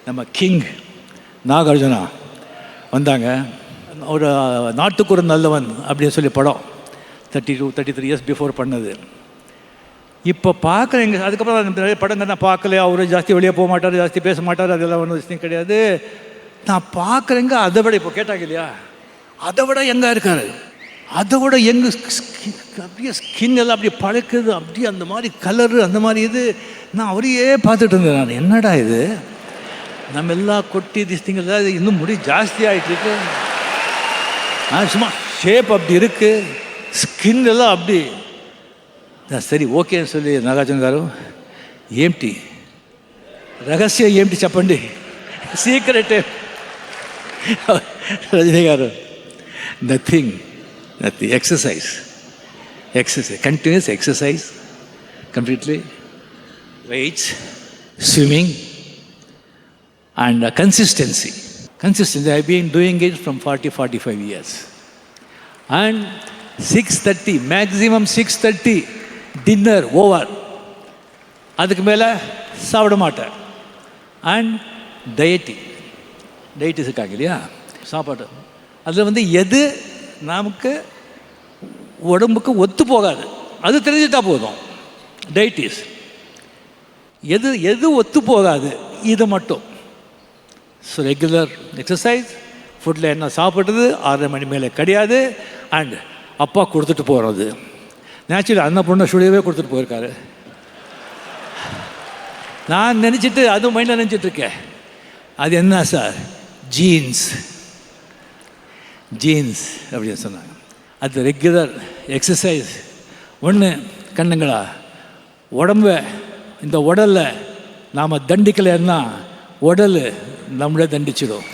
நம்ம கிங் நாகார்ஜுனா வந்தாங்க. ஒரு நாட்டுக்கு ஒரு நல்லவன் அப்படின்னு சொல்லி படம் 32-33 இயர்ஸ் பிஃபோர் பண்ணது. இப்போ பார்க்குறேங்க. அதுக்கப்புறம் நிறைய படங்கள் நான் பார்க்கல. அவரு ஜாஸ்தி வெளியே போக மாட்டார், ஜாஸ்தி பேச மாட்டார், அதெல்லாம் ஒன்றும் விஷயம் கிடையாது. நான் பார்க்குறேங்க. அதை விட இப்போ கேட்டாங்க இல்லையா, அதை விட எங்கே இருக்காரு, அதை விட எங்கே அப்படியே ஸ்கின் எல்லாம் அப்படியே பழக்குது, அப்படியே அந்த மாதிரி கலரு, அந்த மாதிரி இது. நான் அவரையே பார்த்துட்டு இருந்தேன். நான் என்னடா இது, நம்ம எல்லாம் கொட்டி திஸ்திங்க இன்னும் முடி ஜாஸ்தி ஆகிட்டு இருக்கு. சும்மா ஷேப் அப்படி இருக்குது, స్కిన్ ఎలా అబ్ది సరే ఓకే అని சொல்லி నాగార్జున గారు ఏంటి రహస్యం ఏంటి చెప్పండి సీక్రెట్ రజనీ గారు nothing exercise continuous exercise completely weights swimming and consistency I've been doing it from 45 years and 6:30 maximum 6:30 dinner over adukku mela சாப்பிட மாட்டேன் and டயட் இருக்காங்க இல்லையா சாப்பாடு அதில் வந்து எது நமக்கு உடம்புக்கு ஒத்து போகாது அது தெரிஞ்சுட்டா போதும். டயட்டிஸ் எது ஒத்து போகாது இது மட்டும். ஸோ ரெகுலர் எக்ஸசைஸ், ஃபுட்டில் என்ன சாப்பிட்றது 6 மணி மேலே கிடையாது. அண்ட் அப்பா கொடுத்துட்டு போகிறது நேச்சுரல் அந்த பொண்ணை ஸ்டுடியோவே கொடுத்துட்டு போயிருக்காரு. நான் நினச்சிட்டு அதுவும் மைண்டில் நினச்சிட்ருக்கேன் அது என்ன சார் ஜீன்ஸ் அப்படின்னு சொன்னாங்க. அது ரெகுலர் எக்ஸசைஸ். ஒன்று கண்ணுங்களா உடம்பை இந்த உடலில் நாம் தண்டிக்கலைன்னா உடல் நம்மளே தண்டிச்சிடும்.